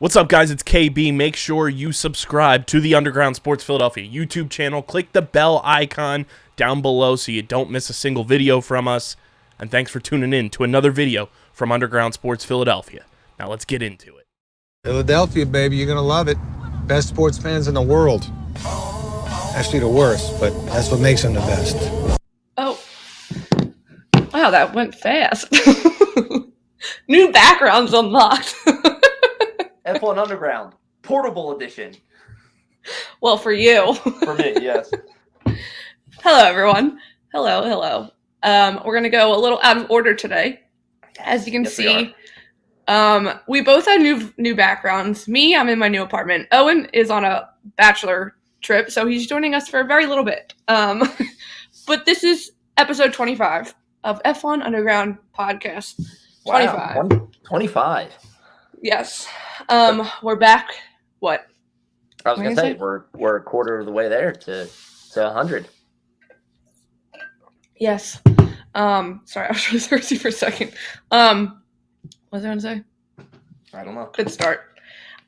What's up, guys? It's KB. Make sure you subscribe to the Underground Sports Philadelphia YouTube channel. Click the bell icon down below so you don't miss a single video from us. And thanks for tuning in to another video from Underground Sports Philadelphia. Now let's get into it. Philadelphia, baby, you're gonna love it. Best sports fans in the world. Actually, the worst, but that's what makes them the best. Oh. Wow, that went fast. New backgrounds unlocked. F1 Underground, portable edition. Well, for you. For me, yes. Hello, everyone. Hello. We're going to go a little out of order today. As you can see, we both have new backgrounds. Me, I'm in my new apartment. Owen is on a bachelor trip, so he's joining us for a very little bit. But this is episode 25 of F1 Underground Podcast. 25. Wow, 25. Yes. We're back. What? I was going to say, we're a quarter of the way there to 100. Yes. Sorry, I was really thirsty for a second. What was I going to say? I don't know. Good start.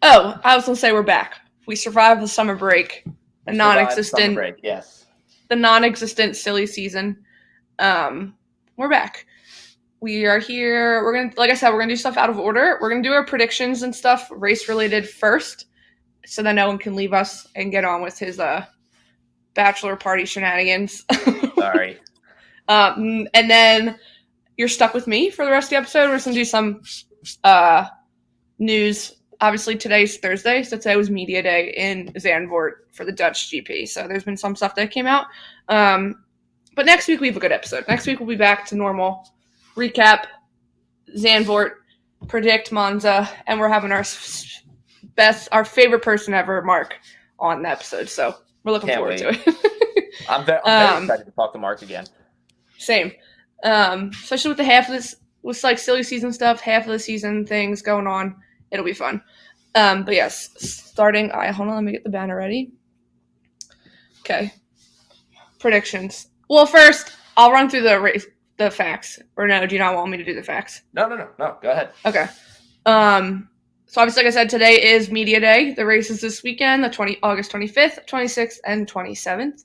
Oh, I was going to say we're back. We survived the summer break. The non-existent break, yes. The non-existent silly season. We're back. We are here. We're gonna, like I said, we're gonna do stuff out of order. We're gonna do our predictions and stuff, race related first, so that no one can leave us and get on with his bachelor party shenanigans. Sorry. And then you're stuck with me for the rest of the episode. We're just gonna do some news. Obviously, today's Thursday, so today was media day in Zandvoort for the Dutch GP. So there's been some stuff that came out. But next week we have a good episode. Next week we'll be back to normal. Recap Zandvoort, predict Monza, and we're having our favorite person ever, Mark, on the episode. So we're looking forward to it. I'm very excited to talk to Mark again. Same, especially with the half of this, with like silly season stuff, half of the season things going on. It'll be fun. But yes, starting. Hold on, let me get the banner ready. Okay, predictions. Well, first I'll run through the facts. Or no, do you not want me to do the facts? No. Go ahead. Okay. So obviously, like I said, today is media day. The race is this weekend, August 25th, 26th, and 27th.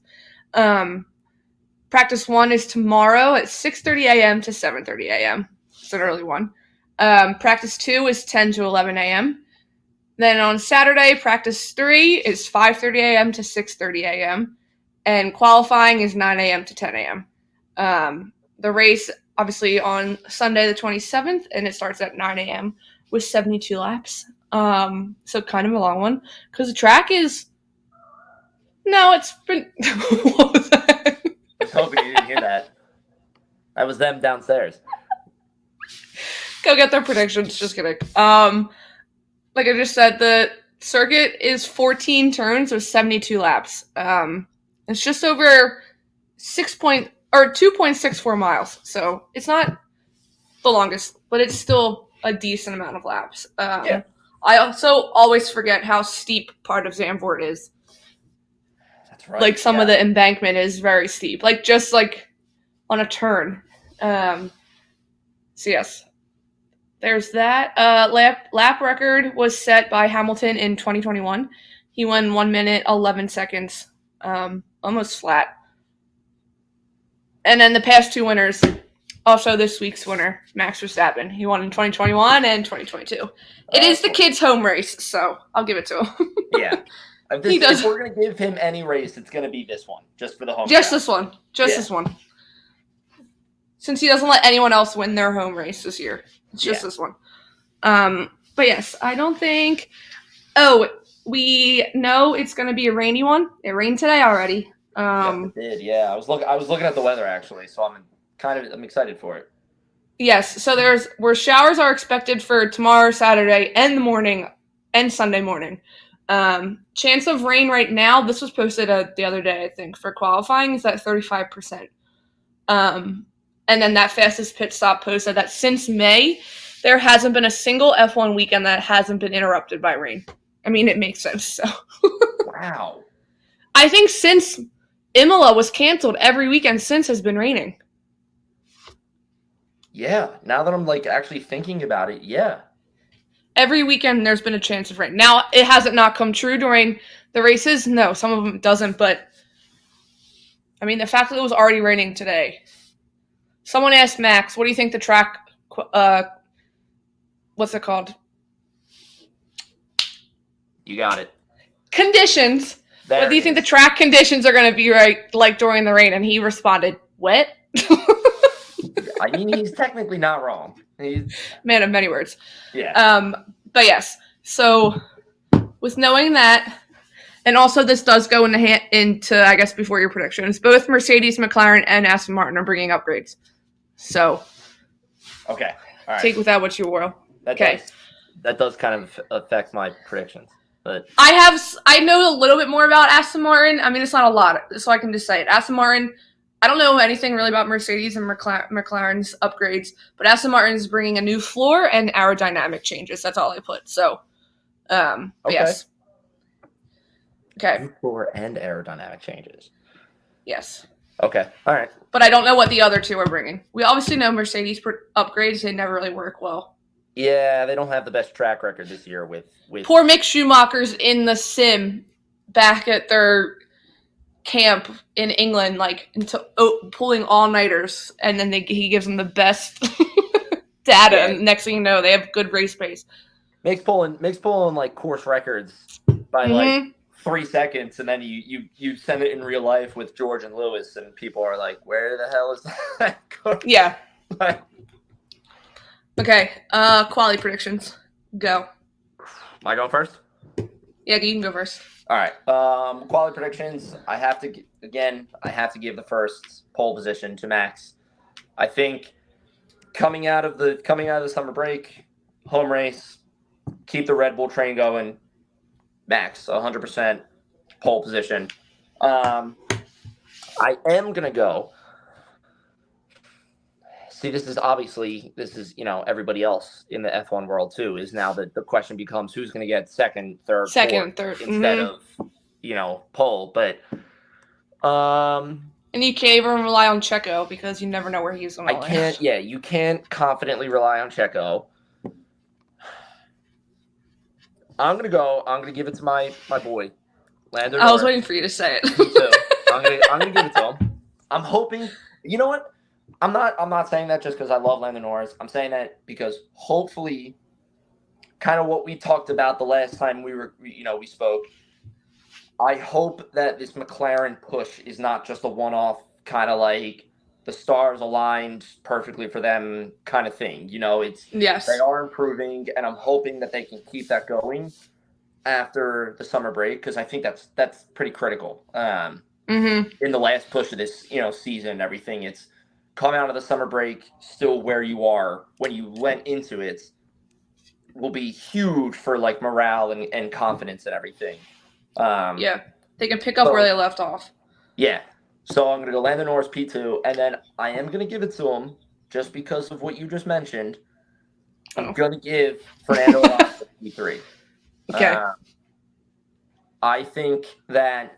Practice 1 is tomorrow at 6:30 a.m. to 7:30 a.m. It's an early one. Practice 2 is 10 to 11 a.m. Then on Saturday, practice 3 is 5:30 a.m. to 6:30 a.m. And qualifying is 9 a.m. to 10 a.m. The race, obviously, on Sunday the 27th, and it starts at 9 a.m. with 72 laps. So kind of a long one. Because the track is... No, it's been... What was that? I was hoping you didn't hear that. That was them downstairs. Go get their predictions. Just kidding. Like I just said, the circuit is 14 turns with 72 laps. It's just over 2.64 miles. So it's not the longest, but it's still a decent amount of laps. Yeah. I also always forget how steep part of Zandvoort is. That's right. Like some of the embankment is very steep, like just like on a turn. So yes, there's that. Lap record was set by Hamilton in 2021. He won 1 minute 11 seconds, almost flat. And then the past two winners, also this week's winner, Max Verstappen. He won in 2021 and 2022. It is the kid's home race, so I'll give it to him. Yeah. If we're going to give him any race, it's going to be this one, just for the home. Just this one. This one. Since he doesn't let anyone else win their home race this year. It's just this one. But yes, I don't think... Oh, we know it's going to be a rainy one. It rained today already. Yes, it did. Yeah, I was looking at the weather actually, so I'm excited for it. Yes, so where showers are expected for tomorrow, Saturday, and the morning, and Sunday morning. Chance of rain right now. This was posted the other day, I think, for qualifying is at 35%. And then that fastest pit stop posted that since May, there hasn't been a single F1 weekend that hasn't been interrupted by rain. I mean, it makes sense. So. Wow. I think since Imola was canceled, every weekend since has been raining. Yeah, now that I'm actually thinking about it, yeah. every weekend there's been a chance of rain. Now, it hasn't not come true during the races. No, some of them it doesn't, but I mean, the fact that it was already raining today. Someone asked Max, what do you think the track, what's it called? You got it. Conditions. There What do you it think the is. track conditions are going to be like during the rain? And he responded, wet? I mean, he's technically not wrong. He's, Man of many words. yeah. But yes, so with knowing that, and also this does go into I guess before your predictions, both Mercedes, McLaren, and Aston Martin are bringing upgrades. So Okay. All right. take with that what you will. Okay. That does kind of affect my predictions. But I know a little bit more about Aston Martin. I mean, it's not a lot, so I can just say it. Aston Martin, I don't know anything really about Mercedes and McLaren's upgrades, but Aston Martin is bringing a new floor and aerodynamic changes. That's all I put. So, Okay. yes. Okay. New floor and aerodynamic changes. Yes. Okay. All right. But I don't know what the other two are bringing. We obviously know Mercedes upgrades. They never really work well. Yeah, they don't have the best track record this year with Poor Mick Schumacher's in the sim back at their camp in England, like pulling all-nighters, and then he gives them the best data, Yeah. and next thing you know, they have good race pace. makes pulling like course records by like 3 seconds, and then you send it in real life with George and Lewis, and people are like, where the hell is that going? Yeah. Okay, quality predictions. Go. Am I going first? Yeah, you can go first. All right. Quality predictions. I have to give the first pole position to Max. I think coming out of the summer break, home race, keep the Red Bull train going. Max, 100% pole position. I am gonna go. See, this is everybody else in the F1 world too. Is now that the question becomes who's going to get second, third instead of pole. But and you can't even rely on Checo because you never know where he's going to land. can't. Yeah, you can't confidently rely on Checo. I'm gonna give it to my boy, Lando. I was waiting for you to say it. Me too. I'm gonna give it to him. I'm hoping. You know what? I'm not saying that just because I love Lando Norris. I'm saying that because hopefully, kind of what we talked about the last time we spoke. I hope that this McLaren push is not just a one-off kind of like the stars aligned perfectly for them kind of thing. Yes. They are improving, and I'm hoping that they can keep that going after the summer break because I think that's pretty critical. In the last push of this season and everything, it's come out of the summer break still where you are when you went into it will be huge for like morale and confidence and everything. Yeah, they can pick up where they left off. Yeah, so I'm gonna go Lando Norris P2, and then I am gonna give it to him just because of what you just mentioned. I'm gonna give Fernando Alonso P3. Okay. I think that.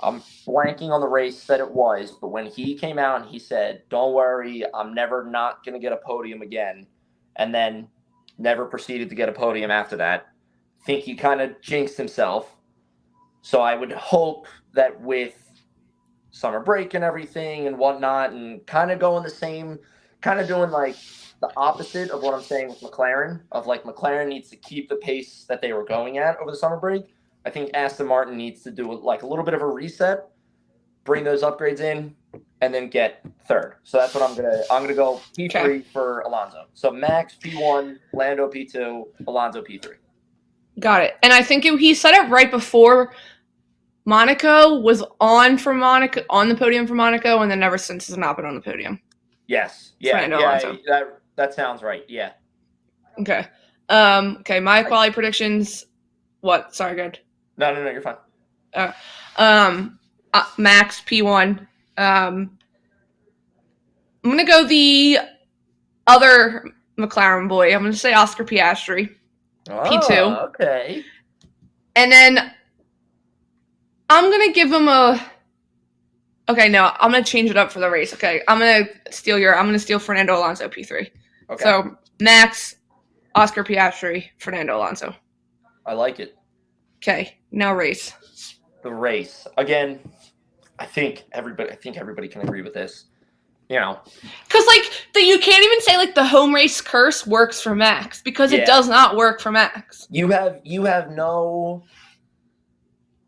I'm blanking on the race that it was, but when he came out and he said, don't worry, I'm never not going to get a podium again, and then never proceeded to get a podium after that, I think he kind of jinxed himself. So I would hope that with summer break and everything and whatnot and kind of going the same, kind of doing like the opposite of what I'm saying with McLaren, of like McLaren needs to keep the pace that they were going at over the summer break. I think Aston Martin needs to do like a little bit of a reset, bring those upgrades in, and then get third. So that's what I'm gonna go P3 for Alonso. So Max P1, Lando P2, Alonso P3. Got it. And I think he said it right before Monaco was on the podium for Monaco, and then ever since has not been on the podium. Yes. Yeah. That sounds right. Yeah. Okay. Okay. My quality predictions. What? Sorry, good. No, you're fine. Max P1. I'm gonna go the other McLaren boy. I'm gonna say Oscar Piastri. P2. Okay. And then I'm gonna give him a. Okay, no, I'm gonna change it up for the race. Okay, I'm gonna steal Fernando Alonso P3. Okay. So Max Oscar Piastri, Fernando Alonso. I like it. Okay, now race. The race again. I think everybody can agree with this. You know, because you can't even say like the home race curse works for Max because it does not work for Max. You have no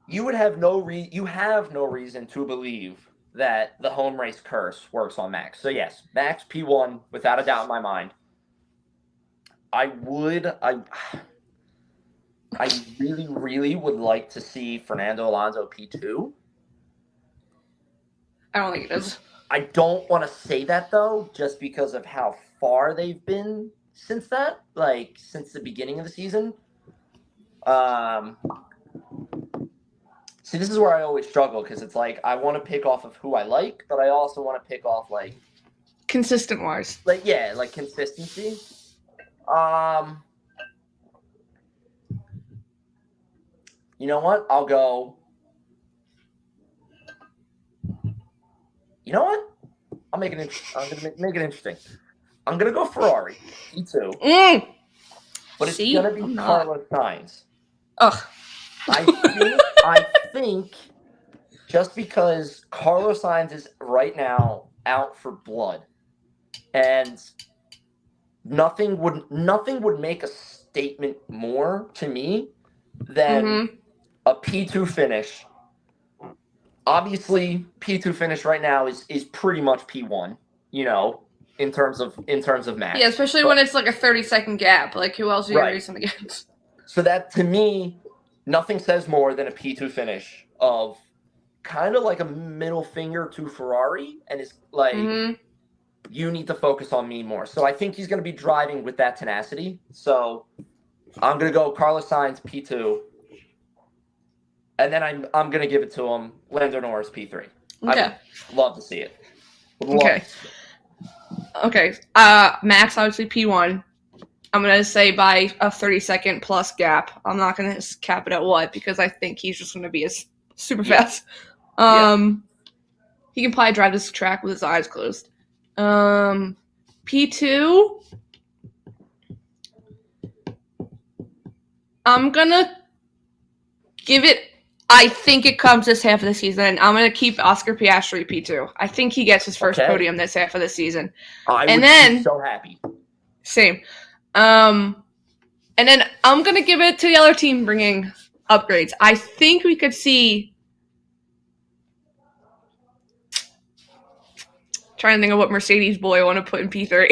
reason to believe that the home race curse works on Max. So yes, Max P1 without a doubt in my mind. I really, really would like to see Fernando Alonso P2. I don't think it is. I don't want to say that though, just because of how far they've been since that, like since the beginning of the season. See, this is where I always struggle because it's like I want to pick off of who I like, but I also want to pick off like consistent wise. Like consistency. You know what? I'll go. You know what? I'm gonna make it interesting. I'm gonna go Ferrari P2. But it's gonna be Carlos Sainz. Ugh. I think just because Carlos Sainz is right now out for blood, and nothing would make a statement more to me than a P2 finish. Obviously, P2 finish right now is pretty much P1, you know, in terms of Max. Yeah, especially when it's like a 30-second gap. Like, who else are you racing against? So that, to me, nothing says more than a P2 finish of kind of like a middle finger to Ferrari, and it's like, you need to focus on me more. So I think he's going to be driving with that tenacity. So I'm going to go Carlos Sainz P2. And then I'm going to give it to him, Lando Norris P3. Okay. I would love to see it. Okay. Max, obviously P1. I'm going to say by a 30-second plus gap. I'm not going to cap it at what, because I think he's just going to be super fast. He can probably drive this track with his eyes closed. P2, I'm going to give it, I think it comes this half of the season. I'm going to keep Oscar Piastri P2. I think he gets his first podium this half of the season. I would be so happy. Same. And then I'm going to give it to the other team bringing upgrades. I think we could see... Trying to think of what Mercedes boy I want to put in P3.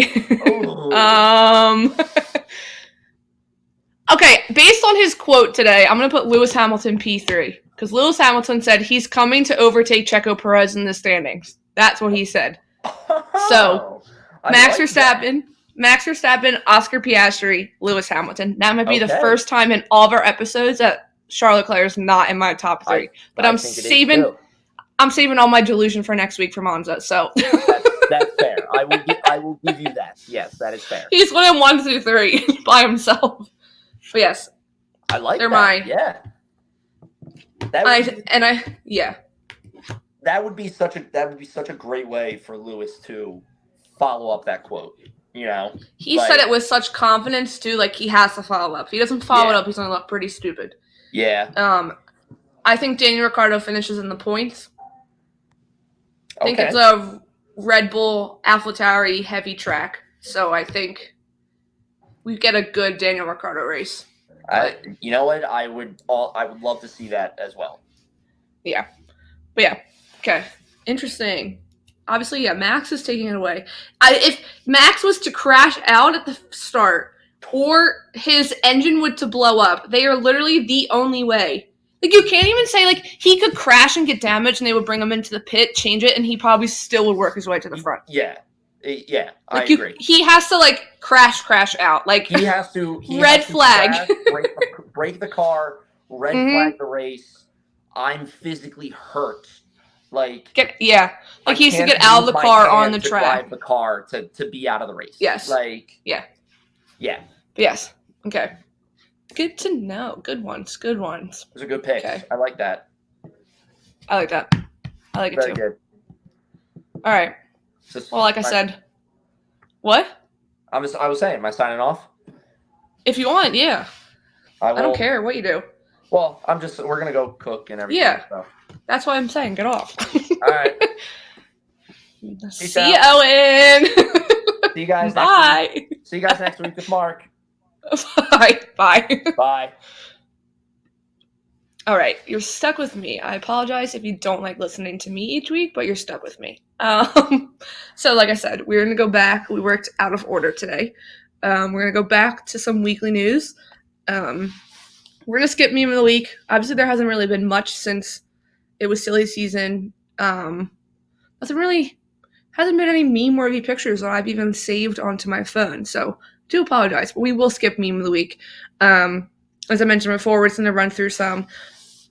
Okay, based on his quote today, I'm going to put Lewis Hamilton P3. Because Lewis Hamilton said he's coming to overtake Checo Perez in the standings. That's what he said. So, Max Verstappen, Oscar Piastri, Lewis Hamilton. That might be the first time in all of our episodes that Charles Leclerc is not in my top 3. But I'm saving all my delusion for next week for Monza. So that's fair. I will give you that. Yes, that is fair. He's winning 1 through 3 by himself. But yes, I like they're that. mine. Yeah. That would be such a great way for Lewis to follow up that quote. You know, he said it with such confidence too. Like he has to follow up. If he doesn't follow it up, he's gonna look pretty stupid. Yeah. I think Daniel Ricciardo finishes in the points. I think it's a Red Bull AlphaTauri heavy track, so I think we get a good Daniel Ricciardo race. You know what? I would love to see that as well. Yeah. But yeah. Okay. Interesting. Obviously, Max is taking it away. If Max was to crash out at the start or his engine would to blow up, they are literally the only way. Like, you can't even say, like, he could crash and get damaged and they would bring him into the pit, change it, and he probably still would work his way to the front. Yeah. Yeah, like I agree. He has to, like, crash out. Like, he has to red flag. Crash, break the car, red flag the race. I'm physically hurt. Like he needs to get out of the car on the track. Drive the car to be out of the race. Yes. Like yeah. Yes. Okay. Good to know. Good ones. Those are good picks. Okay. I like that. I like it Very too. Good. All right. Well, like I said, what? I was saying, am I signing off? If you want, yeah. I I don't care what you do. Well, we're going to go cook and everything. Yeah. So. That's why I'm saying get off. All right. See you, Owen. See you guys Bye. next week. See you guys next week with Mark. Bye. Bye. Bye. All right, you're stuck with me. I apologize if you don't like listening to me each week, but you're stuck with me. So like I said, we're going to go back. We worked out of order today. We're going to go back to some weekly news. We're going to skip meme of the week. Obviously, there hasn't really been much since it was silly season. Hasn't been any meme-worthy pictures that I've even saved onto my phone. So do apologize, but we will skip meme of the week. As I mentioned before, we're just going to run through some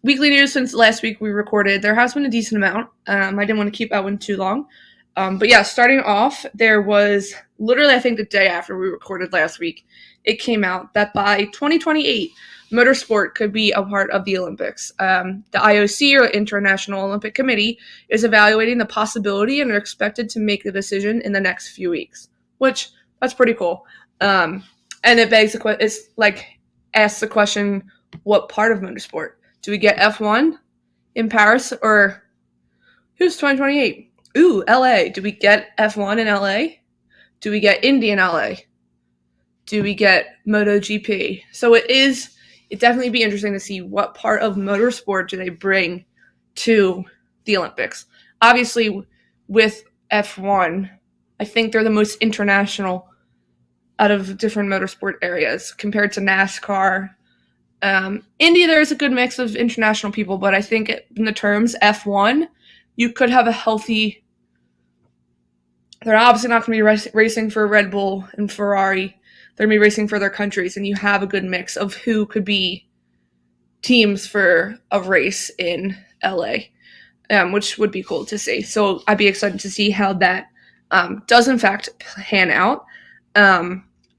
weekly news since last week we recorded. There has been a decent amount. I didn't want to keep Owen too long. But yeah, starting off, there was literally, I think the day after we recorded last week, it came out that by 2028, motorsport could be a part of the Olympics. The IOC, or International Olympic Committee, is evaluating the possibility and are expected to make the decision in the next few weeks, which that's pretty cool. And it begs asks the question, what part of motorsport? Do we get F1 in Paris, or who's 2028? Ooh, LA. Do we get F1 in LA? Do we get Indy in LA? Do we get MotoGP? So it definitely be interesting to see what part of motorsport do they bring to the Olympics. Obviously, with F1, I think they're the most international out of different motorsport areas compared to NASCAR. Indy, there's a good mix of international people, but I think in the terms F1, you could have a healthy. They're obviously not going to be racing for Red Bull and Ferrari. They're going to be racing for their countries, and you have a good mix of who could be teams for a race in LA, which would be cool to see. So I'd be excited to see how that does in fact pan out.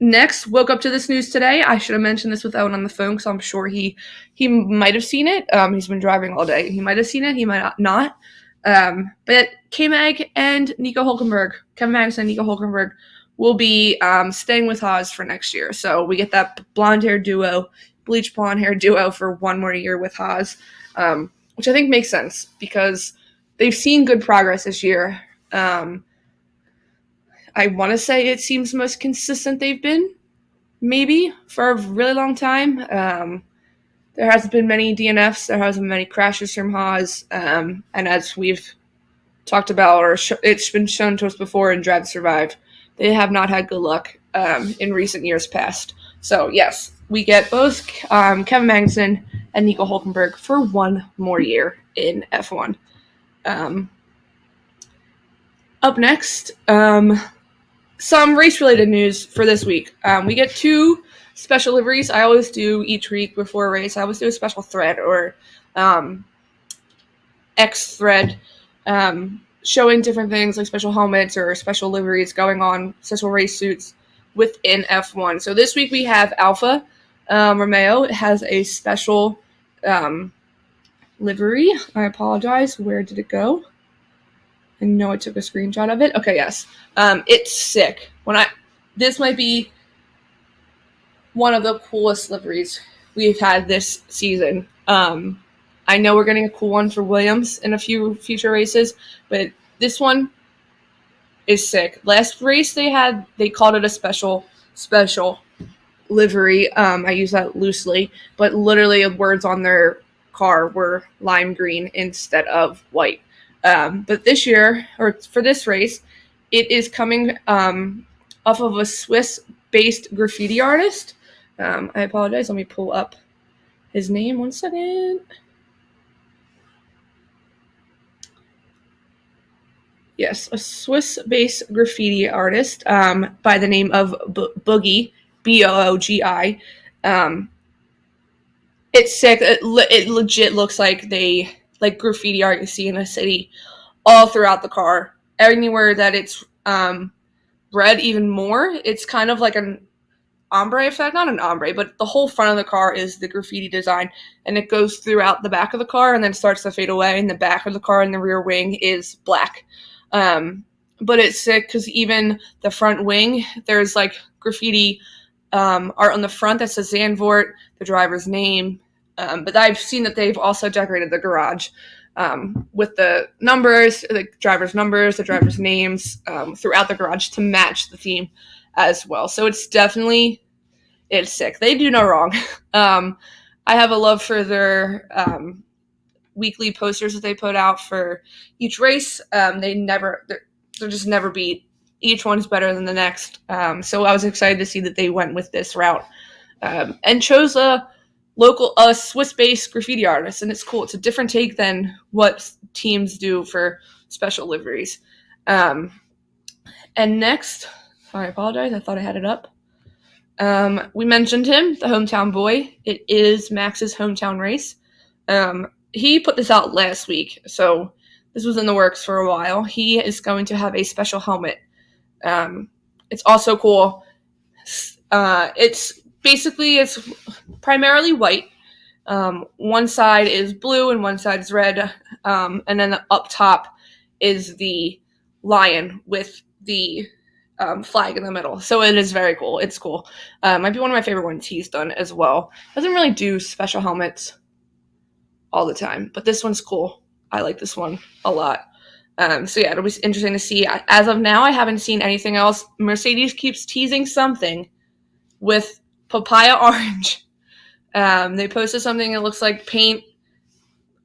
Next, woke up to this news today. I should have mentioned this with Owen on the phone because I'm sure he might have seen it. He's been driving all day. He might have seen it. He might not. But K-Mag and Nico Hulkenberg, Kevin Magnussen and Nico Hulkenberg, will be staying with Haas for next year. So we get that blonde-haired duo, bleach blonde-haired duo for one more year with Haas, which I think makes sense because they've seen good progress this year. I want to say it seems the most consistent they've been, maybe, for a really long time. There hasn't been many DNFs. There hasn't been many crashes from Haas. And as we've talked about, or it's been shown to us before in Drive to Survive, they have not had good luck in recent years past. So, yes, we get both Kevin Magnussen and Nico Hulkenberg for one more year in F1. Up next, some race-related news for this week. We get two special liveries. I always do each week before a race. I always do a special thread or X thread showing different things like special helmets or special liveries going on, special race suits within F1. So this week we have Alfa Romeo. It has a special livery. I apologize. Where did it go? I know I took a screenshot of it. Okay, yes. It's sick. This might be one of the coolest liveries we've had this season. I know we're getting a cool one for Williams in a few future races, but this one is sick. Last race they called it a special livery. I use that loosely, but literally the words on their car were lime green instead of white. But this year, or for this race, it is coming off of a Swiss-based graffiti artist. I apologize. Let me pull up his name. 1 second. Yes, a Swiss-based graffiti artist by the name of Boogie, Boogi. It's sick. It legit looks like graffiti art you see in a city all throughout the car. Anywhere that it's red even more, it's kind of like an ombre effect. Not an ombre, but the whole front of the car is the graffiti design, and it goes throughout the back of the car and then starts to fade away, and the back of the car and the rear wing is black. But it's sick because even the front wing, there's like graffiti art on the front that says Zandvoort, the driver's name. But I've seen that they've also decorated the garage with the numbers, the driver's numbers, the driver's names throughout the garage to match the theme as well. So it's sick. They do no wrong. I have a love for their weekly posters that they put out for each race. They're just never beat. Each one's better than the next. So I was excited to see that they went with this route and chose a Swiss-based graffiti artist, and it's cool. It's a different take than what teams do for special liveries. And next, I apologize, I thought I had it up. We mentioned him, the hometown boy. It is Max's hometown race. He put this out last week, so this was in the works for a while. He is going to have a special helmet. It's also cool. It's primarily white. One side is blue and one side is red. And then up top is the lion with the flag in the middle. So it is very cool. It's cool. Might be one of my favorite ones he's done as well. Doesn't really do special helmets all the time, but this one's cool. I like this one a lot. So yeah, it'll be interesting to see. As of now, I haven't seen anything else. Mercedes keeps teasing something with papaya orange. They posted something that looks like paint.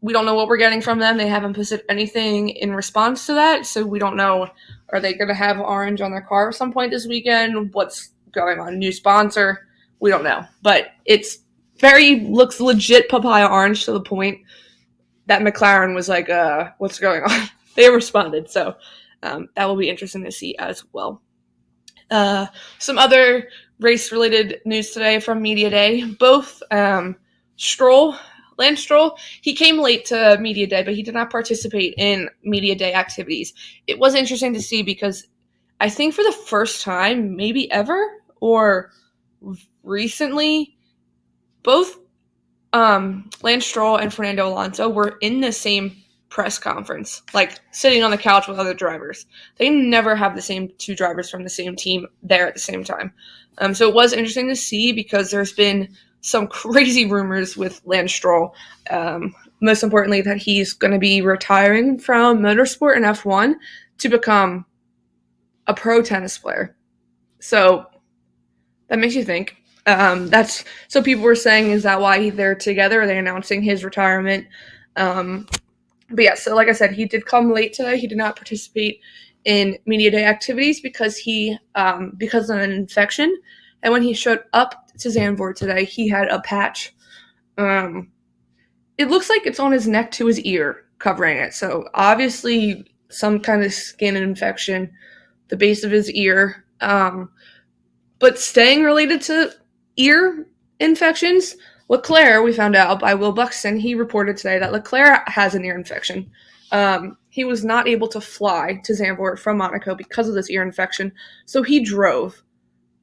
We don't know what we're getting from them. They haven't posted anything in response to that, so we don't know. Are they going to have orange on their car at some point this weekend? What's going on? New sponsor? We don't know. But looks legit papaya orange to the point that McLaren was like, what's going on? They responded, so that will be interesting to see as well. Some other race-related news today from Media Day. Both Lance Stroll, he came late to Media Day, but he did not participate in Media Day activities. It was interesting to see because I think for the first time, maybe ever, or recently, both Lance Stroll and Fernando Alonso were in the same press conference, like sitting on the couch with other drivers. They never have the same two drivers from the same team there at the same time. So it was interesting to see because there's been some crazy rumors with Lance Stroll. Most importantly, that he's going to be retiring from motorsport and F1 to become a pro tennis player. So that makes you think. So people were saying, is that why they're together? Are they announcing his retirement? But yeah, so like I said, he did come late today. He did not participate in Media Day activities because of an infection. And when he showed up to Zandvoort today, he had a patch. It looks like it's on his neck to his ear, covering it. So obviously some kind of skin infection, the base of his ear. But staying related to ear infections, Leclerc, we found out by Will Buxton, he reported today that Leclerc has an ear infection. He was not able to fly to Zandvoort from Monaco because of this ear infection, so he drove.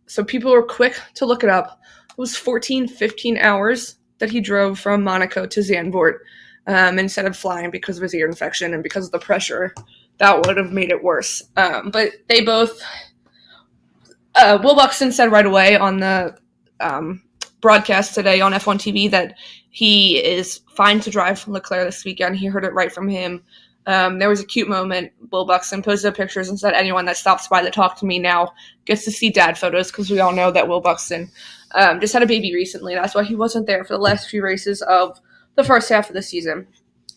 So people were quick to look it up. It was 15 hours that he drove from Monaco to Zandvoort instead of flying because of his ear infection and because of the pressure. That would have made it worse. But they both... Will Buxton said right away on the broadcast today on F1 TV that he is fine to drive Leclerc this weekend. He heard it right from him. There was a cute moment. Will Buxton posted pictures and said anyone that stops by to talk to me now gets to see dad photos because we all know that Will Buxton just had a baby recently. That's why he wasn't there for the last few races of the first half of the season.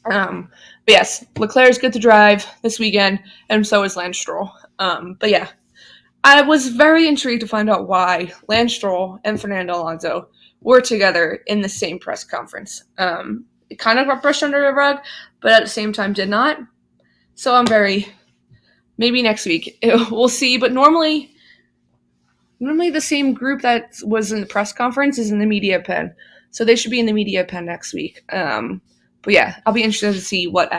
But yes, Leclerc is good to drive this weekend, and so is Lance Stroll. But yeah, I was very intrigued to find out why Lance Stroll and Fernando Alonso were together in the same press conference. It kind of got brushed under the rug, but at the same time did not. So maybe next week we'll see. But normally the same group that was in the press conference is in the media pen. So they should be in the media pen next week. But yeah, I'll be interested to see why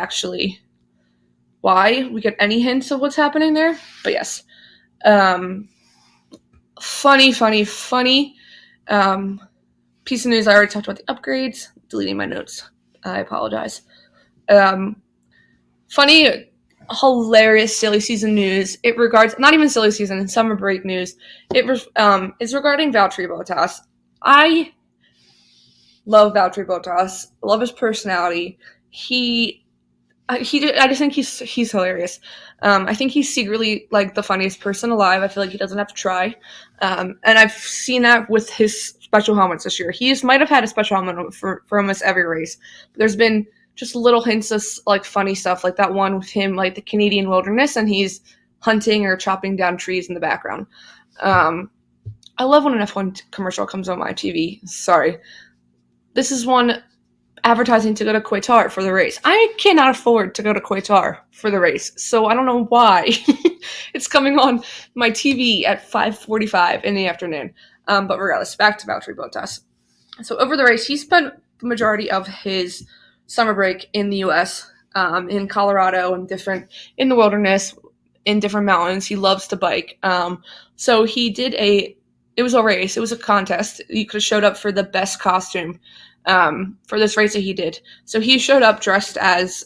we get any hints of what's happening there. But yes. Funny piece of news. I already talked about the upgrades. Deleting my notes. I apologize. Funny hilarious silly season news. It regards not even silly season, summer break news. It's regarding Valtteri Bottas. I love Valtteri Bottas. Love his personality. I just think he's hilarious. I think he's secretly like the funniest person alive. I feel like he doesn't have to try, and I've seen that with his special helmets this year. He might have had a special helmet for almost every race. But there's been just little hints of like funny stuff, like that one with him, like the Canadian wilderness, and he's hunting or chopping down trees in the background. I love when an F1 commercial comes on my TV. Sorry, this is one advertising to go to Qatar for the race. I cannot afford to go to Qatar for the race, so I don't know why it's coming on my TV at 5:45 in the afternoon. But regardless, back to Valtteri Bottas. So over the race, he spent the majority of his summer break in the U.S., in Colorado and in the wilderness, in different mountains. He loves to bike. So he did it was a race. It was a contest. You could have showed up for the best costume for this race that he did. So he showed up dressed as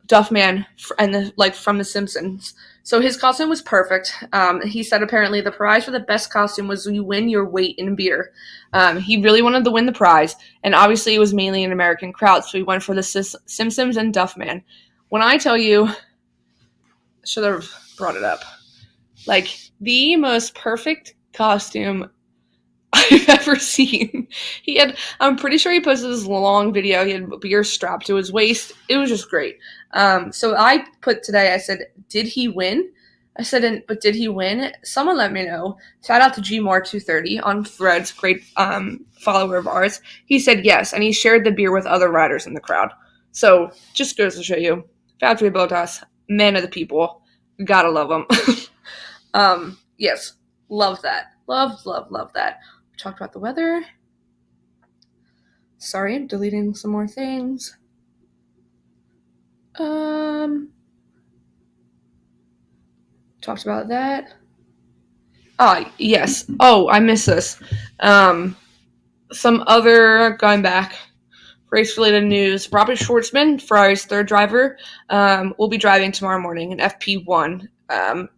Duffman from The Simpsons. So his costume was perfect. He said apparently the prize for the best costume was you win your weight in beer. He really wanted to win the prize, and obviously it was mainly an American crowd, so he went for the Simpsons and Duffman. When I tell you, I should have brought it up, like the most perfect costume I've ever seen. I'm pretty sure he posted this long video. He had beer strapped to his waist. It was just great. So I put today, I said, did he win? I said, but did he win? Someone let me know. Shout out to GMore230 on Threads, great follower of ours. He said yes, and he shared the beer with other riders in the crowd. So just goes to show you, Valtteri Bottas, man of the people. Gotta love him. Yes, love that. Love that. We talked about the weather. Sorry, I'm deleting some more things. Talked about that. Yes. Oh, I missed this. Some other, going back, race-related news. Robert Schwartzman, Ferrari's third driver, will be driving tomorrow morning in FP1.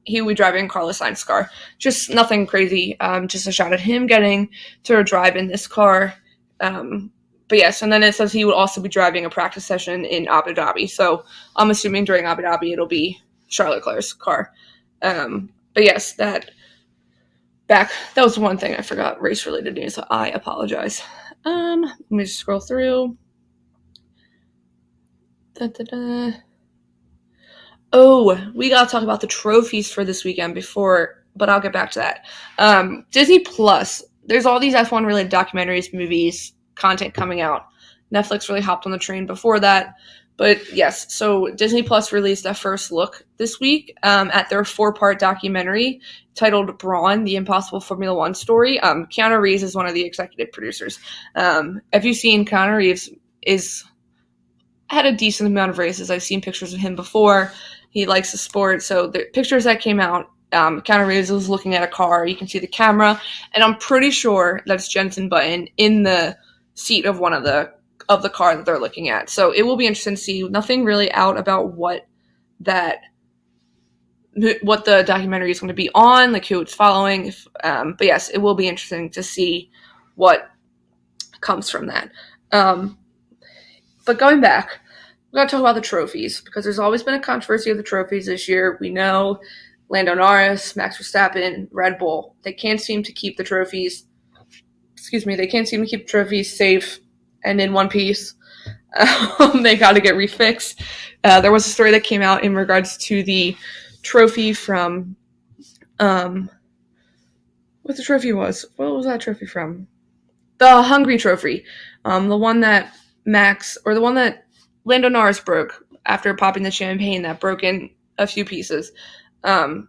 He will be driving Carlos Sainz's car. Just nothing crazy. Just a shot at him getting to drive in this car. But yes, and then it says he will also be driving a practice session in Abu Dhabi. So I'm assuming during Abu Dhabi it'll be Charles Leclerc's car. But yes, that was one thing I forgot, race-related news. So I apologize. Let me just scroll through. Oh, we gotta talk about the trophies for this weekend but I'll get back to that. Disney Plus, there's all these F1 related documentaries, movies, content coming out. Netflix really hopped on the train before that. But yes, so Disney Plus released a first look this week at their 4-part documentary titled Brawn, the Impossible Formula One Story. Keanu Reeves is one of the executive producers. If you've seen, Keanu Reeves had a decent amount of races. I've seen pictures of him before. He likes the sport. So the pictures that came out, Keanu Reeves was looking at a car. You can see the camera. And I'm pretty sure that's Jensen Button in the seat of one of the car that they're looking at. So it will be interesting to see. Nothing really out about what the documentary is going to be on, like who it's following. But yes, it will be interesting to see what comes from that. But going back, we're going to talk about the trophies, because there's always been a controversy of the trophies this year. We know Lando Norris, Max Verstappen, Red Bull, they can't seem to keep the trophies. They can't seem to keep the trophies safe and in one piece. They got to get refixed. There was a story that came out in regards to the trophy from, what the trophy was. What was that trophy from? The Hungry Trophy. The one that Lando Norris broke after popping the champagne, that broke in a few pieces. There's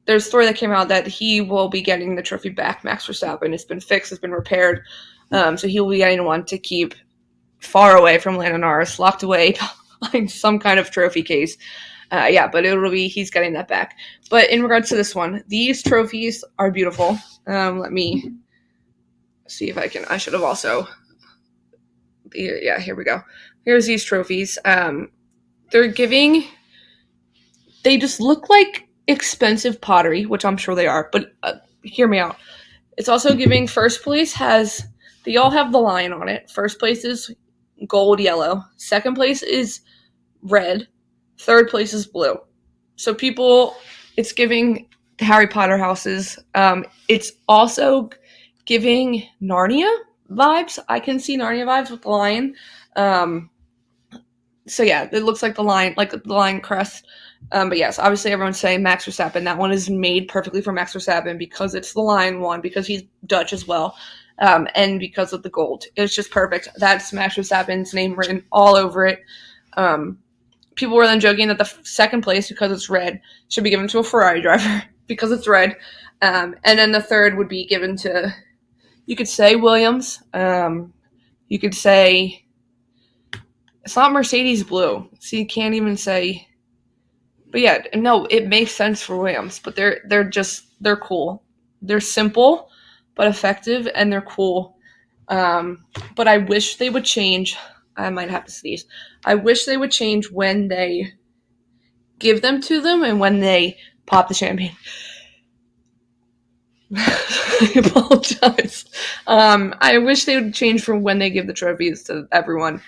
a story that came out that he will be getting the trophy back, Max Verstappen. It's been fixed, it's been repaired. So he will be getting one to keep far away from Lando Norris, locked away behind some kind of trophy case. But he's getting that back. But in regards to this one, these trophies are beautiful. Let me see if I should have also, here we go. Here's these trophies. They're giving they just look like expensive pottery, which I'm sure they are, but hear me out. It's also giving first place they all have the lion on it. First place is gold yellow. Second place is red. Third place is blue. So it's giving the Harry Potter houses. It's also giving Narnia vibes. I can see Narnia vibes with the lion. So yeah, it looks like the lion crest. But yes, obviously everyone's saying Max Verstappen. That one is made perfectly for Max Verstappen because it's the lion one, because he's Dutch as well, and because of the gold. It's just perfect. That's Max Verstappen's name written all over it. People were then joking that the second place, because it's red, should be given to a Ferrari driver because it's red. And then the third would be given to, you could say Williams. You could say, it's not Mercedes blue, so you can't even say. But yeah, no, it makes sense for Williams, but they're cool. They're simple, but effective, and they're cool. But I wish they would change. I might have to sneeze. I wish they would change when they give them to them and when they pop the champagne. I apologize. I wish they would change from when they give the trophies to everyone.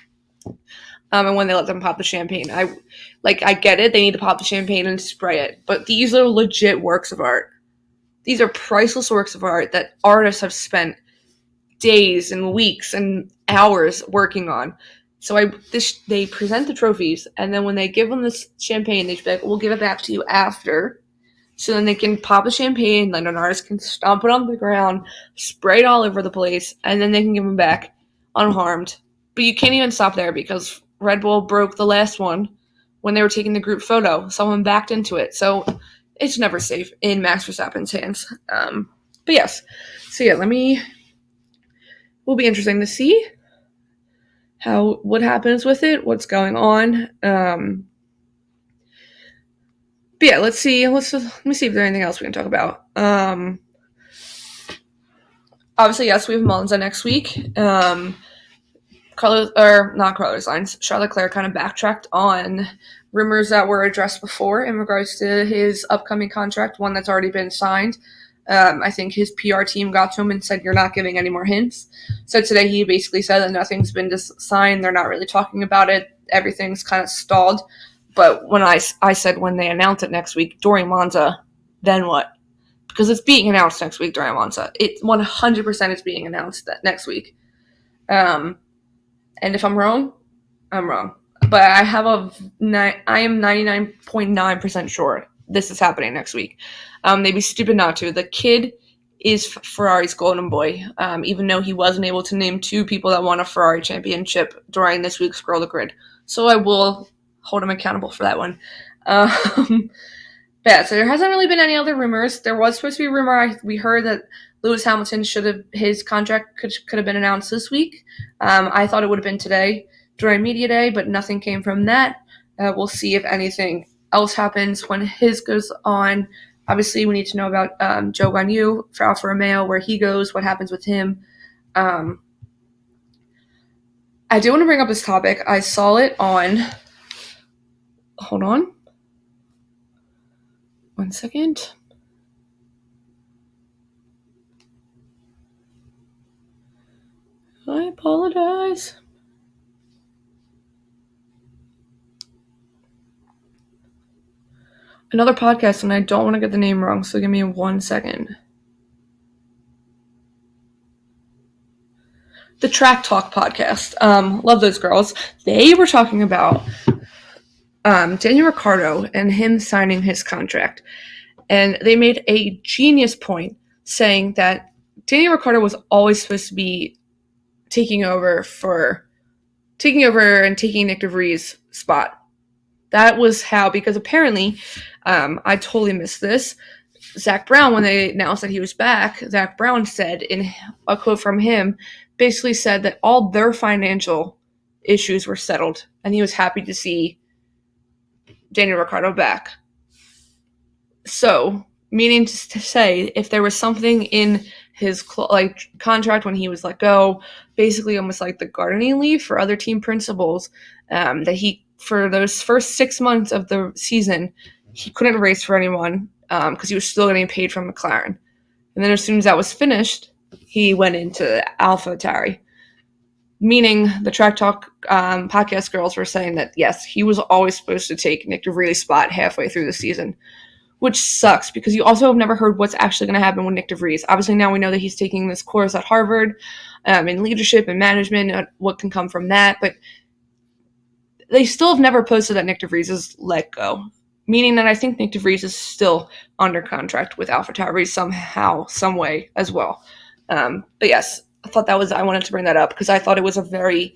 And when they let them pop the champagne. I get it, they need to pop the champagne and spray it, but these are legit works of art. These are priceless works of art that artists have spent days and weeks and hours working on. So they present the trophies, and then when they give them this champagne, they should be like, we'll give it back to you after. So then they can pop the champagne, then an artist can stomp it on the ground, spray it all over the place, and then they can give them back unharmed. But you can't even stop there because Red Bull broke the last one when they were taking the group photo. Someone backed into it. So it's never safe in Max Verstappen's hands. But yes. So yeah, will be interesting to see what happens with it, what's going on. But yeah, let me see if there's anything else we can talk about. Obviously, yes, we have Monza next week. Charlotte Leclerc kind of backtracked on rumors that were addressed before in regards to his upcoming contract, one that's already been signed. I think his PR team got to him and said, you're not giving any more hints. So today he basically said that nothing's been signed. They're not really talking about it. Everything's kind of stalled. But when I said when they announce it next week during Monza, then what? Because it's being announced next week during Monza. It 100% is being announced that next week. And if I'm wrong, I'm wrong. But I am 99.9% sure this is happening next week. They'd be stupid not to. The kid is Ferrari's golden boy, even though he wasn't able to name two people that won a Ferrari championship during this week's Scroll the Grid. So I will hold him accountable for that one. Yeah, so there hasn't really been any other rumors. There was supposed to be a rumor. We heard that Lewis Hamilton his contract could have been announced this week. I thought it would have been today during media day, but nothing came from that. We'll see if anything else happens when his goes on. Obviously, we need to know about Zhou Guanyu for Alfa Romeo, where he goes, what happens with him. I do want to bring up this topic. I saw it on. Hold on. 1 second. I apologize. Another podcast, and I don't want to get the name wrong, so give me 1 second. The Track Talk podcast. Love those girls. They were talking about Daniel Ricciardo and him signing his contract. And they made a genius point saying that Daniel Ricciardo was always supposed to be taking over and taking Nick DeVries' spot. That was how, because apparently, I totally missed this. Zach Brown, when they announced that he was back, Zach Brown said, in a quote from him, basically said that all their financial issues were settled, and he was happy to see Daniel Ricciardo back. So, meaning to say, if there was something in his contract when he was let go, basically almost like the gardening leave for other team principals, that he, for those first 6 months of the season, he couldn't race for anyone because he was still getting paid from McLaren. And then as soon as that was finished, he went into AlphaTauri. Meaning the Track Talk podcast girls were saying that, yes, he was always supposed to take Nick DeVries' spot halfway through the season, which sucks because you also have never heard what's actually going to happen with Nick DeVries. Obviously, now we know that he's taking this course at Harvard in leadership and management, what can come from that, but they still have never posted that Nick DeVries is let go, meaning that I think Nick DeVries is still under contract with AlphaTauri somehow, some way as well. But yes, I wanted to bring that up because I thought it was a very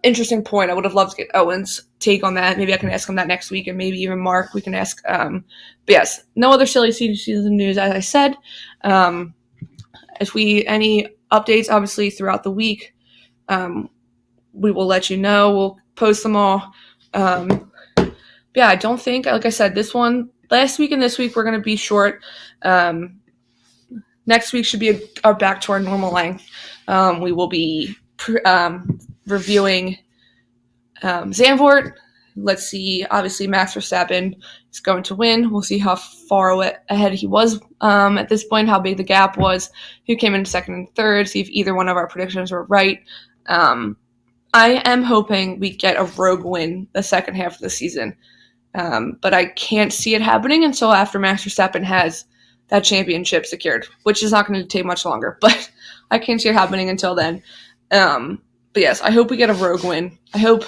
interesting point. I would have loved to get Owen's take on that. Maybe I can ask him that next week, and maybe even Mark, we can ask. But yes, no other silly season news, as I said. Any updates, obviously, throughout the week, we will let you know. We'll post them all. Yeah, I don't think, like I said, last week and this week, we're going to be short. Next week should be back to our normal length. We will be reviewing Zandvoort. Let's see. Obviously, Max Verstappen is going to win. We'll see how far ahead he was at this point, how big the gap was, who came in second and third, see if either one of our predictions were right. I am hoping we get a rogue win the second half of the season, but I can't see it happening until after Max Verstappen has that championship secured, which is not going to take much longer, but I can't see it happening until then. But yes, I hope we get a rogue win. I hope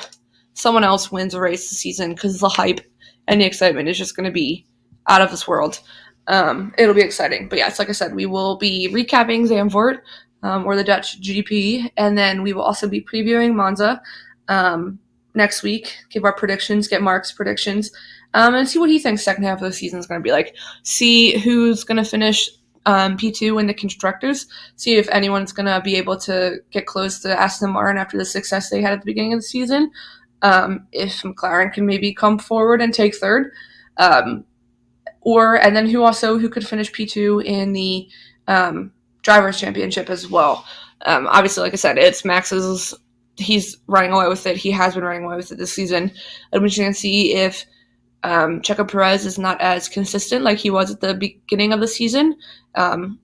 someone else wins a race this season because the hype and the excitement is just going to be out of this world. It'll be exciting. But yes, like I said, we will be recapping Zandvoort or the Dutch GP, and then we will also be previewing Monza next week, give our predictions, get Mark's predictions, and see what he thinks second half of the season is going to be like. See who's going to finish P2 in the constructors. See if anyone's going to be able to get close to Aston Martin after the success they had at the beginning of the season. If McLaren can maybe come forward and take third. And then who could finish P2 in the Drivers' Championship as well. Obviously, like I said, it's Max's. He's running away with it. He has been running away with it this season. I'm just going to see if Checo Perez is not as consistent like he was at the beginning of the season, and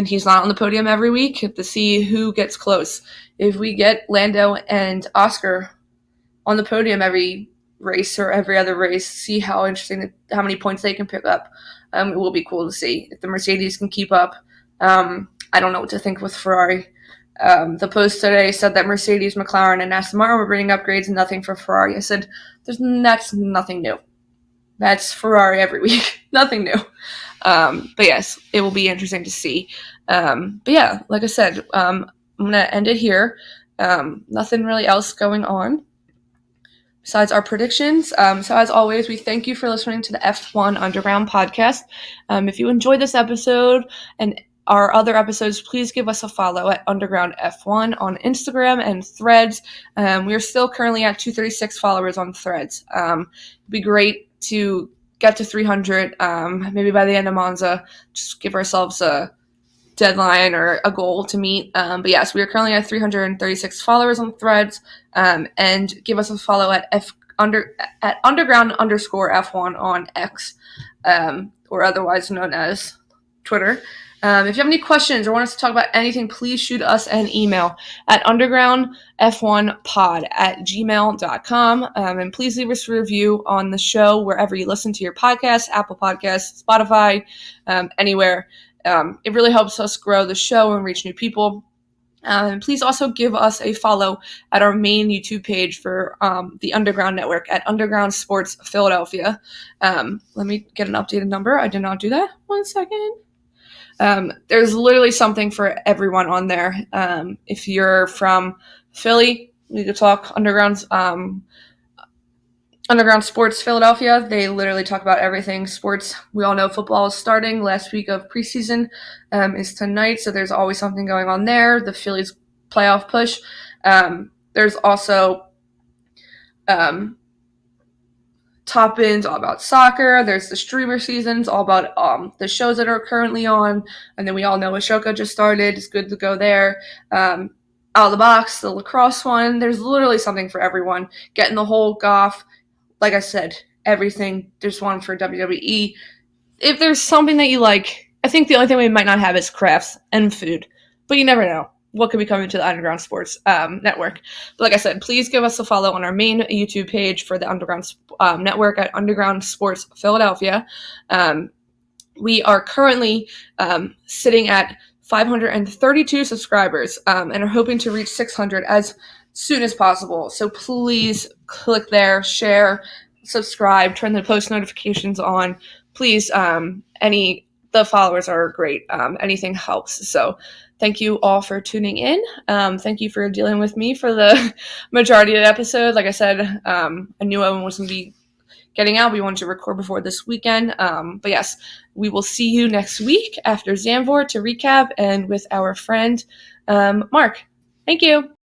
he's not on the podium every week, to see who gets close. If we get Lando and Oscar on the podium every race or every other race, see how how many points they can pick up. It will be cool to see if the Mercedes can keep up. I don't know what to think with Ferrari. The post today said that Mercedes, McLaren, and Aston Martin were bringing upgrades, nothing for Ferrari. I said, that's nothing new. That's Ferrari every week. Nothing new. But yes, it will be interesting to see. But yeah, like I said, I'm going to end it here. Nothing really else going on besides our predictions. So as always, we thank you for listening to the F1 Underground podcast. If you enjoyed this episode and our other episodes, please give us a follow at Underground F1 on Instagram and Threads. We are still currently at 236 followers on Threads. It'd be great to get to 300, maybe by the end of Monza. Just give ourselves a deadline or a goal to meet. But yes, we are currently at 336 followers on Threads. And give us a follow at underground_F1 on X, or otherwise known as Twitter. If you have any questions or want us to talk about anything, please shoot us an email at undergroundf1pod@gmail.com. And please leave us a review on the show wherever you listen to your podcasts, Apple Podcasts, Spotify, anywhere. It really helps us grow the show and reach new people. And please also give us a follow at our main YouTube page for the Underground Network at Underground Sports Philadelphia. Let me get an updated number. I did not do that. 1 second. There's literally something for everyone on there. If you're from Philly, we need to talk Underground Sports Philadelphia. They literally talk about everything sports. We all know football is starting. Last week of preseason is tonight, so there's always something going on there. The Phillies playoff push. There's also Top Ins, all about soccer. There's the streamer seasons, all about the shows that are currently on. And then we all know Ashoka just started. It's good to go there. Out of the box, the lacrosse one. There's literally something for everyone. Get in the whole golf. Like I said, everything. There's one for WWE. If there's something that you like, I think the only thing we might not have is crafts and food, but you never know what could be coming to the Underground Sports Network. But like I said, please give us a follow on our main YouTube page for the Underground Network at Underground Sports Philadelphia. We are currently sitting at 532 subscribers and are hoping to reach 600 as soon as possible. So please click there, share, subscribe, turn the post notifications on. Please, the followers are great. Anything helps. So thank you all for tuning in. Thank you for dealing with me for the majority of the episode. Like I said, I knew Owen was going to be getting out. We wanted to record before this weekend. But yes, we will see you next week after Zandvoort to recap and with our friend Mark. Thank you.